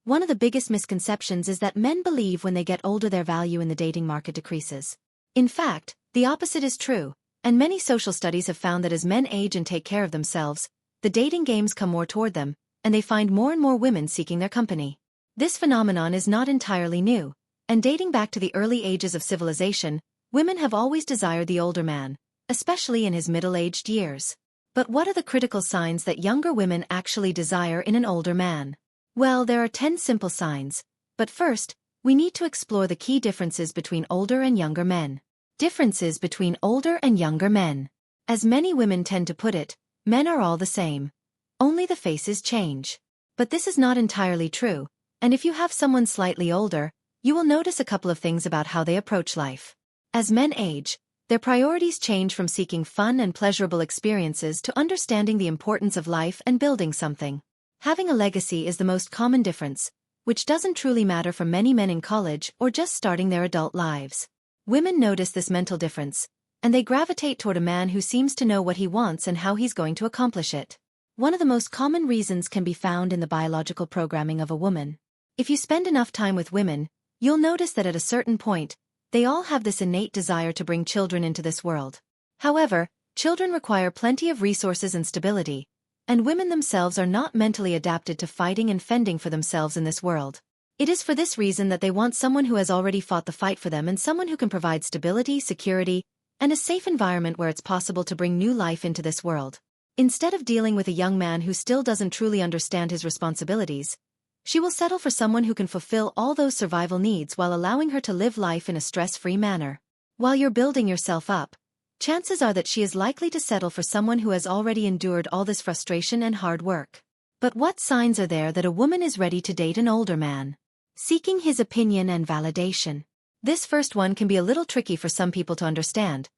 One of the biggest misconceptions is that men believe when they get older their value in the dating market decreases. In fact, the opposite is true, and many social studies have found that as men age and take care of themselves, the dating games come more toward them, and they find more and more women seeking their company. This phenomenon is not entirely new, and dating back to the early ages of civilization, women have always desired the older man, especially in his middle-aged years. But what are the critical signs that younger women actually desire in an older man? Well, there are 10 simple signs, but first, we need to explore the key differences between older and younger men. Differences between older and younger men. As many women tend to put it, men are all the same. Only the faces change. But this is not entirely true, and if you have someone slightly older, you will notice a couple of things about how they approach life. As men age, their priorities change from seeking fun and pleasurable experiences to understanding the importance of life and building something. Having a legacy is the most common difference, which doesn't truly matter for many men in college or just starting their adult lives. Women notice this mental difference, and they gravitate toward a man who seems to know what he wants and how he's going to accomplish it. One of the most common reasons can be found in the biological programming of a woman. If you spend enough time with women, you'll notice that at a certain point, they all have this innate desire to bring children into this world. However, children require plenty of resources and stability, and women themselves are not mentally adapted to fighting and fending for themselves in this world. It is for this reason that they want someone who has already fought the fight for them and someone who can provide stability, security, and a safe environment where it's possible to bring new life into this world. Instead of dealing with a young man who still doesn't truly understand his responsibilities, she will settle for someone who can fulfill all those survival needs while allowing her to live life in a stress-free manner. While you're building yourself up, chances are that she is likely to settle for someone who has already endured all this frustration and hard work. But what signs are there that a woman is ready to date an older man? Seeking his opinion and validation. This first one can be a little tricky for some people to understand,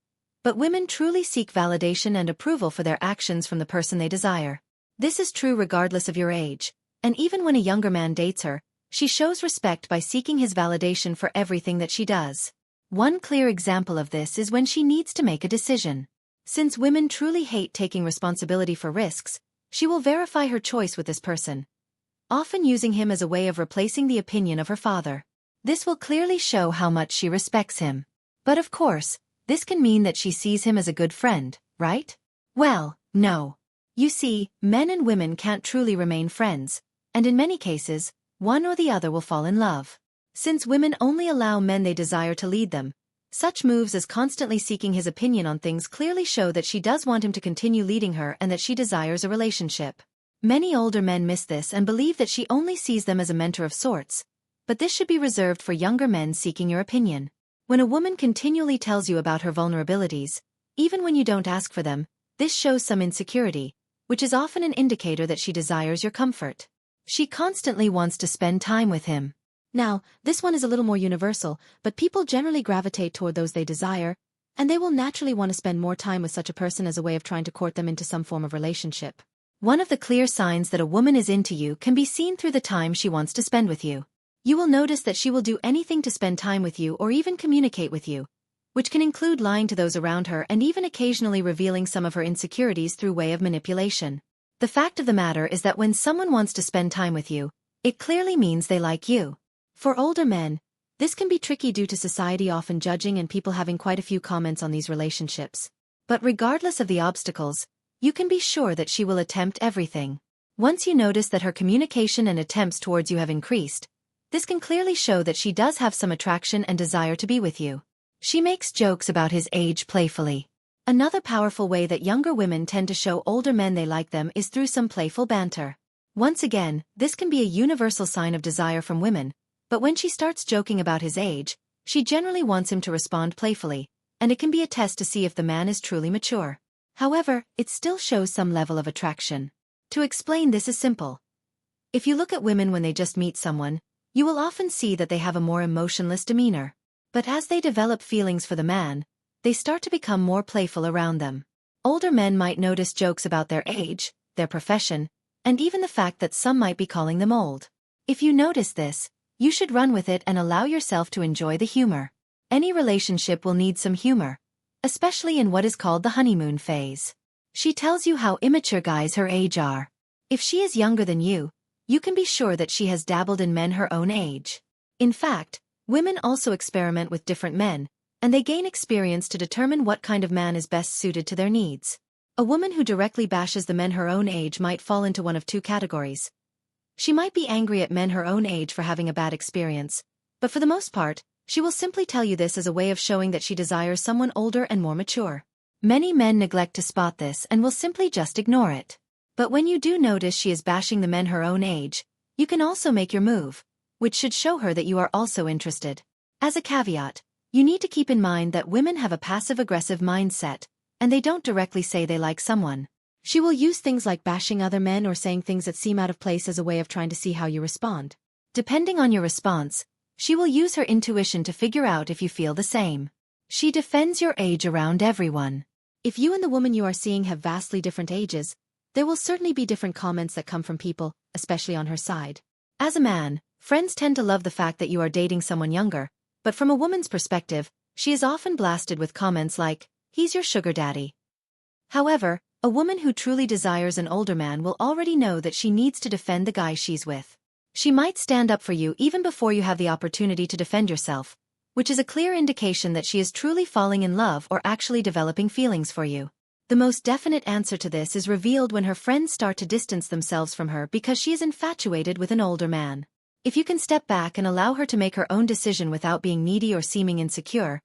but women truly seek validation and approval for their actions from the person they desire. This is true regardless of your age. And even when a younger man dates her, she shows respect by seeking his validation for everything that she does. One clear example of this is when she needs to make a decision. Since women truly hate taking responsibility for risks, she will verify her choice with this person, often using him as a way of replacing the opinion of her father. This will clearly show how much she respects him. But of course, this can mean that she sees him as a good friend, right? Well, no. You see, men and women can't truly remain friends. And in many cases, one or the other will fall in love. Since women only allow men they desire to lead them, such moves as constantly seeking his opinion on things clearly show that she does want him to continue leading her and that she desires a relationship. Many older men miss this and believe that she only sees them as a mentor of sorts, but this should be reserved for younger men seeking your opinion. When a woman continually tells you about her vulnerabilities, even when you don't ask for them, this shows some insecurity, which is often an indicator that she desires your comfort. She constantly wants to spend time with him. Now, this one is a little more universal, but people generally gravitate toward those they desire, and they will naturally want to spend more time with such a person as a way of trying to court them into some form of relationship. One of the clear signs that a woman is into you can be seen through the time she wants to spend with you. You will notice that she will do anything to spend time with you or even communicate with you, which can include lying to those around her and even occasionally revealing some of her insecurities through way of manipulation. The fact of the matter is that when someone wants to spend time with you, it clearly means they like you. For older men, this can be tricky due to society often judging and people having quite a few comments on these relationships. But regardless of the obstacles, you can be sure that she will attempt everything. Once you notice that her communication and attempts towards you have increased, this can clearly show that she does have some attraction and desire to be with you. She makes jokes about his age playfully. Another powerful way that younger women tend to show older men they like them is through some playful banter. Once again, this can be a universal sign of desire from women, but when she starts joking about his age, she generally wants him to respond playfully, and it can be a test to see if the man is truly mature. However, it still shows some level of attraction. To explain this is simple. If you look at women when they just meet someone, you will often see that they have a more emotionless demeanor. But as they develop feelings for the man, they start to become more playful around them. Older men might notice jokes about their age, their profession, and even the fact that some might be calling them old. If you notice this, you should run with it and allow yourself to enjoy the humor. Any relationship will need some humor, especially in what is called the honeymoon phase. She tells you how immature guys her age are. If she is younger than you, you can be sure that she has dabbled in men her own age. In fact, women also experiment with different men, and they gain experience to determine what kind of man is best suited to their needs. A woman who directly bashes the men her own age might fall into one of two categories. She might be angry at men her own age for having a bad experience, but for the most part, she will simply tell you this as a way of showing that she desires someone older and more mature. Many men neglect to spot this and will simply just ignore it. But when you do notice she is bashing the men her own age, you can also make your move, which should show her that you are also interested. As a caveat, you need to keep in mind that women have a passive-aggressive mindset, and they don't directly say they like someone. She will use things like bashing other men or saying things that seem out of place as a way of trying to see how you respond. Depending on your response, she will use her intuition to figure out if you feel the same. She defends your age around everyone. If you and the woman you are seeing have vastly different ages, there will certainly be different comments that come from people, especially on her side. As a man, friends tend to love the fact that you are dating someone younger, but from a woman's perspective, she is often blasted with comments like, "He's your sugar daddy." However, a woman who truly desires an older man will already know that she needs to defend the guy she's with. She might stand up for you even before you have the opportunity to defend yourself, which is a clear indication that she is truly falling in love or actually developing feelings for you. The most definite answer to this is revealed when her friends start to distance themselves from her because she is infatuated with an older man. If you can step back and allow her to make her own decision without being needy or seeming insecure,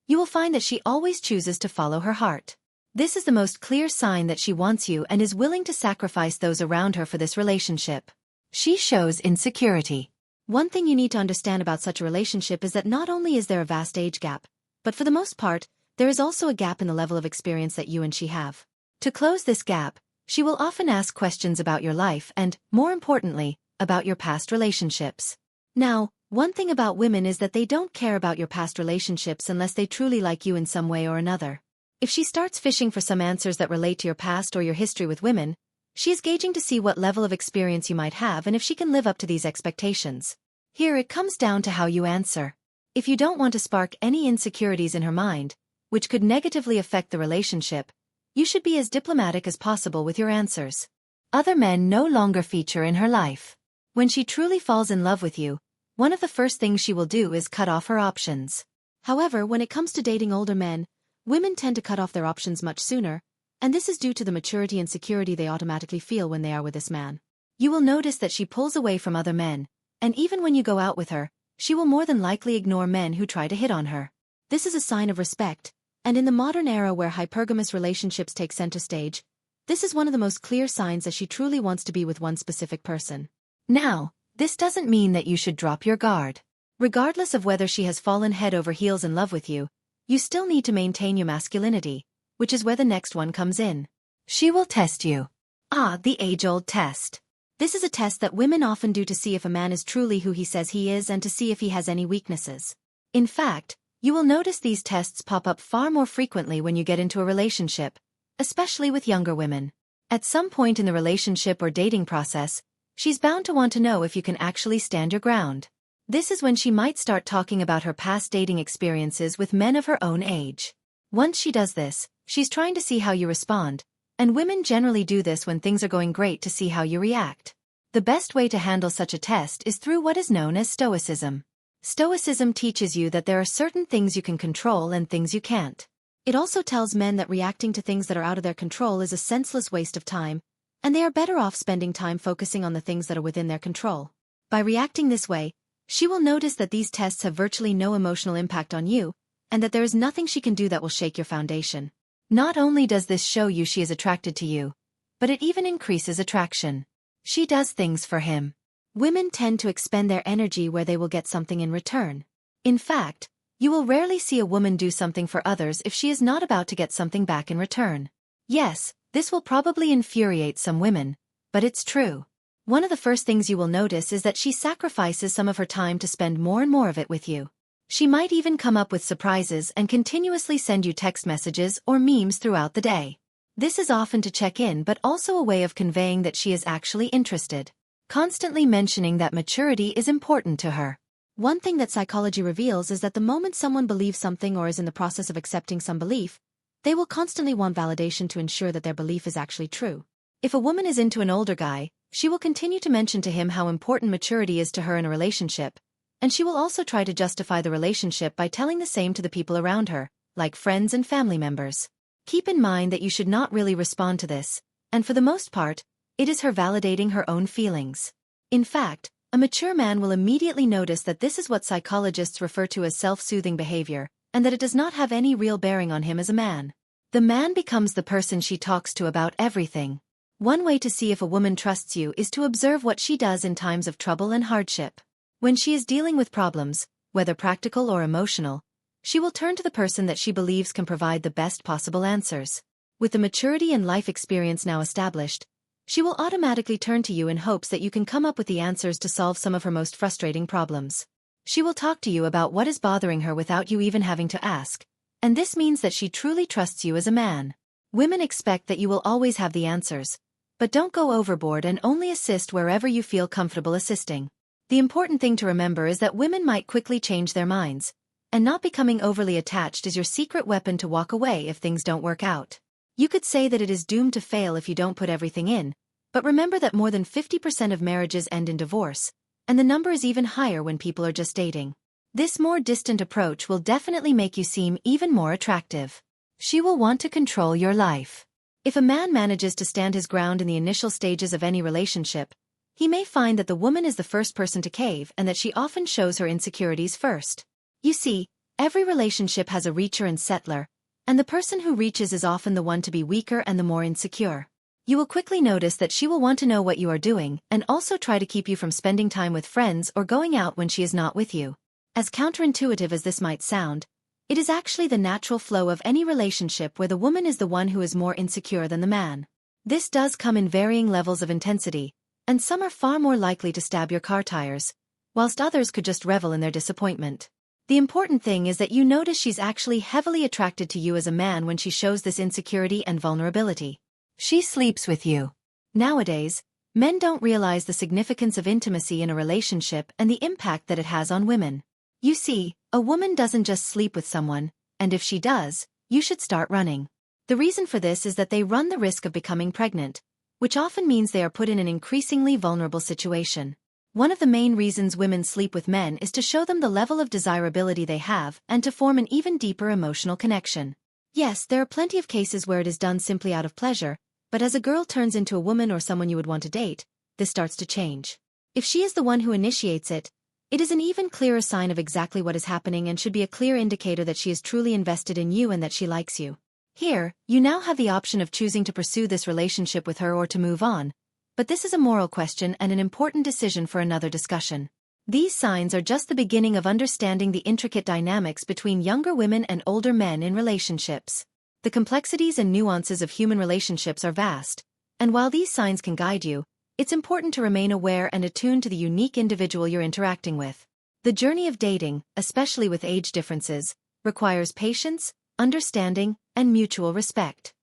you will find that she always chooses to follow her heart. This is the most clear sign that she wants you and is willing to sacrifice those around her for this relationship. She shows insecurity. One thing you need to understand about such a relationship is that not only is there a vast age gap, but for the most part, there is also a gap in the level of experience that you and she have. To close this gap, she will often ask questions about your life and, more importantly, about your past relationships. Now, one thing about women is that they don't care about your past relationships unless they truly like you in some way or another. If she starts fishing for some answers that relate to your past or your history with women, she is gauging to see what level of experience you might have and if she can live up to these expectations. Here it comes down to how you answer. If you don't want to spark any insecurities in her mind, which could negatively affect the relationship, you should be as diplomatic as possible with your answers. Other men no longer feature in her life. When she truly falls in love with you, one of the first things she will do is cut off her options. However, when it comes to dating older men, women tend to cut off their options much sooner, and this is due to the maturity and security they automatically feel when they are with this man. You will notice that she pulls away from other men, and even when you go out with her, she will more than likely ignore men who try to hit on her. This is a sign of respect, and in the modern era where hypergamous relationships take center stage, this is one of the most clear signs that she truly wants to be with one specific person. Now, this doesn't mean that you should drop your guard. Regardless of whether she has fallen head over heels in love with you, you still need to maintain your masculinity, which is where the next one comes in. She will test you. The age-old test. This is a test that women often do to see if a man is truly who he says he is and to see if he has any weaknesses. In fact, you will notice these tests pop up far more frequently when you get into a relationship, especially with younger women. At some point in the relationship or dating process, she's bound to want to know if you can actually stand your ground. This is when she might start talking about her past dating experiences with men of her own age. Once she does this, she's trying to see how you respond, and women generally do this when things are going great to see how you react. The best way to handle such a test is through what is known as stoicism. Stoicism teaches you that there are certain things you can control and things you can't. It also tells men that reacting to things that are out of their control is a senseless waste of time, and they are better off spending time focusing on the things that are within their control. By reacting this way, she will notice that these tests have virtually no emotional impact on you, and that there is nothing she can do that will shake your foundation. Not only does this show you she is attracted to you, but it even increases attraction. She does things for him. Women tend to expend their energy where they will get something in return. In fact, you will rarely see a woman do something for others if she is not about to get something back in return. Yes, this will probably infuriate some women, but it's true. One of the first things you will notice is that she sacrifices some of her time to spend more and more of it with you. She might even come up with surprises and continuously send you text messages or memes throughout the day. This is often to check in but also a way of conveying that she is actually interested. Constantly mentioning that maturity is important to her. One thing that psychology reveals is that the moment someone believes something or is in the process of accepting some belief, they will constantly want validation to ensure that their belief is actually true. If a woman is into an older guy, She will continue to mention to him how important maturity is to her in a relationship, and she will also try to justify the relationship by telling the same to the people around her, like friends and family members. Keep in mind that you should not really respond to this, and for the most part, it is her validating her own feelings. In fact, a mature man will immediately notice that this is what psychologists refer to as self-soothing behavior, and that it does not have any real bearing on him as a man. The man becomes the person she talks to about everything. One way to see if a woman trusts you is to observe what she does in times of trouble and hardship. When she is dealing with problems, whether practical or emotional, she will turn to the person that she believes can provide the best possible answers. With the maturity and life experience now established, she will automatically turn to you in hopes that you can come up with the answers to solve some of her most frustrating problems. She will talk to you about what is bothering her without you even having to ask, and this means that she truly trusts you as a man. Women expect that you will always have the answers, but don't go overboard and only assist wherever you feel comfortable assisting. The important thing to remember is that women might quickly change their minds, and not becoming overly attached is your secret weapon to walk away if things don't work out. You could say that it is doomed to fail if you don't put everything in, but remember that more than 50% of marriages end in divorce, and the number is even higher when people are just dating. This more distant approach will definitely make you seem even more attractive. She will want to control your life. If a man manages to stand his ground in the initial stages of any relationship, he may find that the woman is the first person to cave and that she often shows her insecurities first. You see, every relationship has a reacher and settler, and the person who reaches is often the one to be weaker and the more insecure. You will quickly notice that she will want to know what you are doing and also try to keep you from spending time with friends or going out when she is not with you. As counterintuitive as this might sound, it is actually the natural flow of any relationship where the woman is the one who is more insecure than the man. This does come in varying levels of intensity, and some are far more likely to stab your car tires, whilst others could just revel in their disappointment. The important thing is that you notice she's actually heavily attracted to you as a man when she shows this insecurity and vulnerability. She sleeps with you. Nowadays, men don't realize the significance of intimacy in a relationship and the impact that it has on women. You see, a woman doesn't just sleep with someone, and if she does, you should start running. The reason for this is that they run the risk of becoming pregnant, which often means they are put in an increasingly vulnerable situation. One of the main reasons women sleep with men is to show them the level of desirability they have and to form an even deeper emotional connection. Yes, there are plenty of cases where it is done simply out of pleasure, but as a girl turns into a woman or someone you would want to date, this starts to change. If she is the one who initiates it, it is an even clearer sign of exactly what is happening and should be a clear indicator that she is truly invested in you and that she likes you. Here, you now have the option of choosing to pursue this relationship with her or to move on, but this is a moral question and an important decision for another discussion. These signs are just the beginning of understanding the intricate dynamics between younger women and older men in relationships. The complexities and nuances of human relationships are vast, and while these signs can guide you, it's important to remain aware and attuned to the unique individual you're interacting with. The journey of dating, especially with age differences, requires patience, understanding, and mutual respect.